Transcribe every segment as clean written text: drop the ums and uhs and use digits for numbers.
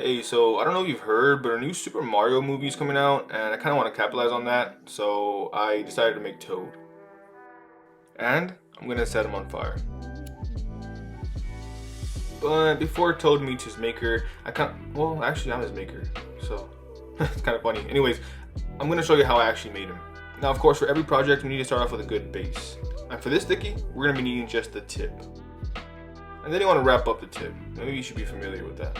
Hey, so I don't know if you've heard, but a new Super Mario movie is coming out, and I kind of want to capitalize on that, so I decided to make Toad. And I'm gonna set him on fire. But before Toad meets his maker, well, actually, I'm his maker, so it's kind of funny. Anyways, I'm gonna show you how I actually made him. Now, of course, for every project, we need to start off with a good base. And for this sticky, we're gonna be needing just the tip. And then you want to wrap up the tip. Maybe you should be familiar with that.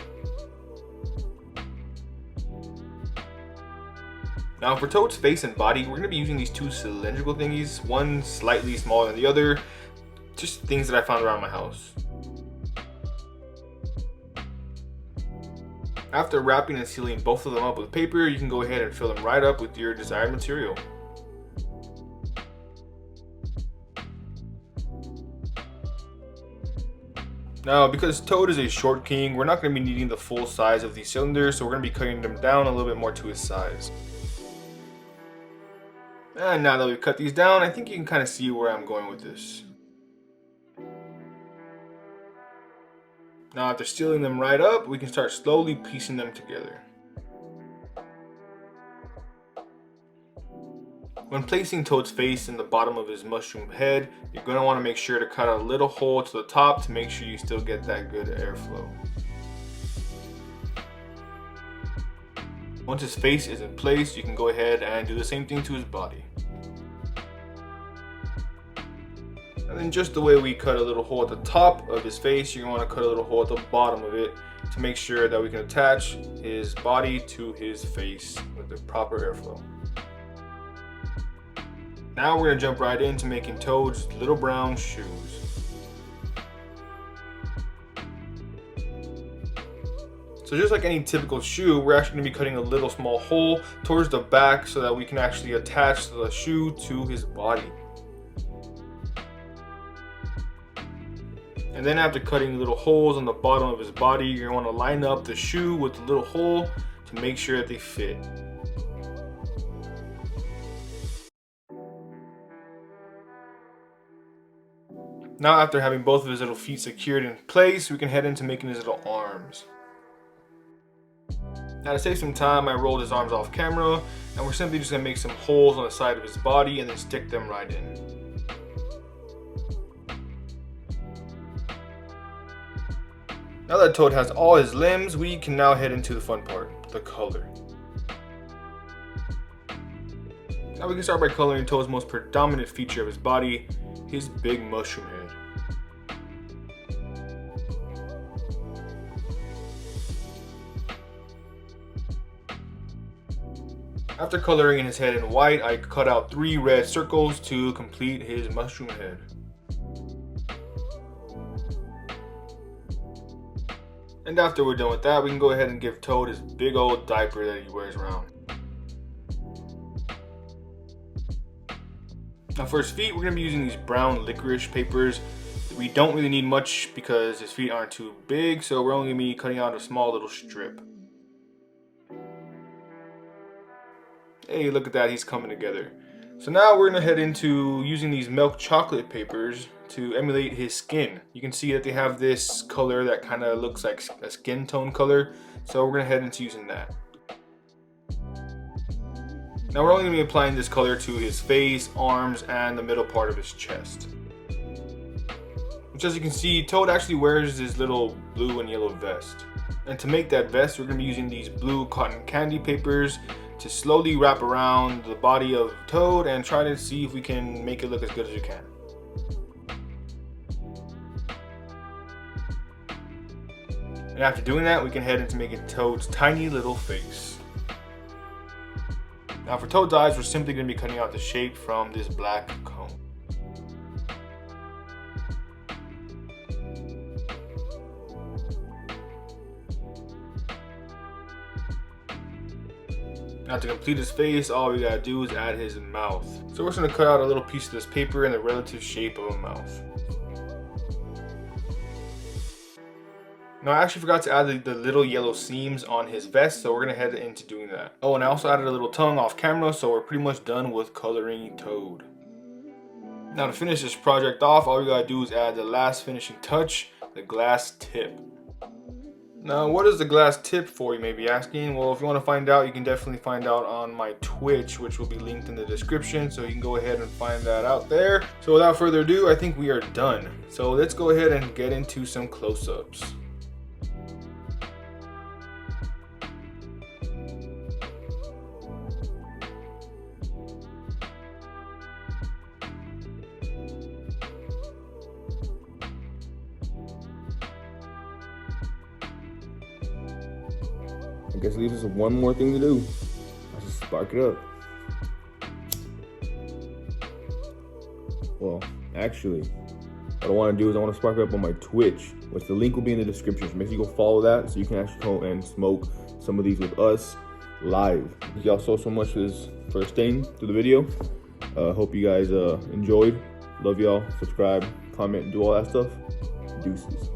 Now for Toad's face and body, we're going to be using these two cylindrical thingies, one slightly smaller than the other, just things that I found around my house. After wrapping and sealing both of them up with paper, you can go ahead and fill them right up with your desired material. Now, because Toad is a short king, we're not going to be needing the full size of these cylinders, so we're going to be cutting them down a little bit more to his size. And now that we've cut these down, I think you can kind of see where I'm going with this. Now after sealing them right up, we can start slowly piecing them together. When placing Toad's face in the bottom of his mushroom head, you're going to want to make sure to cut a little hole to the top to make sure you still get that good airflow. Once his face is in place, you can go ahead and do the same thing to his body. And then just the way we cut a little hole at the top of his face, you're going to want to cut a little hole at the bottom of it to make sure that we can attach his body to his face with the proper airflow. Now we're going to jump right into making Toad's little brown shoes. So just like any typical shoe, we're actually going to be cutting a little small hole towards the back so that we can actually attach the shoe to his body. And then after cutting little holes on the bottom of his body, you're going to want to line up the shoe with the little hole to make sure that they fit. Now after having both of his little feet secured in place, we can head into making his little arms. Now to save some time, I rolled his arms off camera, and we're simply just going to make some holes on the side of his body and then stick them right in. Now that Toad has all his limbs, we can now head into the fun part, the color. Now we can start by coloring Toad's most predominant feature of his body, his big mushroom head. After coloring his head in white, I cut out 3 red circles to complete his mushroom head. And after we're done with that, we can go ahead and give Toad his big old diaper that he wears around. Now for his feet, we're going to be using these brown licorice papers. We don't really need much because his feet aren't too big, so we're only going to be cutting out a small little strip. Hey, look at that, he's coming together. So now we're going to head into using these milk chocolate papers to emulate his skin. You can see that they have this color that kind of looks like a skin tone color, so we're going to head into using that. Now we're only going to be applying this color to his face, arms, and the middle part of his chest. Which, as you can see, Toad actually wears this little blue and yellow vest. And to make that vest, we're going to be using these blue cotton candy papers to slowly wrap around the body of Toad and try to see if we can make it look as good as we can. And after doing that, we can head into making Toad's tiny little face. Now for Toad's eyes, we're simply going to be cutting out the shape from this black cone. Now to complete his face, all we gotta do is add his mouth. So we're just gonna cut out a little piece of this paper in the relative shape of a mouth. Now I actually forgot to add the little yellow seams on his vest, so we're gonna head into doing that. Oh, and I also added a little tongue off camera, so we're pretty much done with coloring Toad. Now to finish this project off, all we gotta do is add the last finishing touch, the glass tip. Now, what is the glass tip for, you may be asking? Well, if you want to find out, you can definitely find out on my Twitch, which will be linked in the description, so you can go ahead and find that out there. So without further ado, I think we are done. So let's go ahead and get into some close-ups. I guess it leaves us one more thing to do. Let's just spark it up. Well, actually, what I want to do is I want to spark it up on my Twitch, which the link will be in the description. So make sure you go follow that so you can actually go and smoke some of these with us live. Thank y'all so much for staying through the video. Hope you guys enjoyed. Love y'all. Subscribe, comment, do all that stuff. Deuces.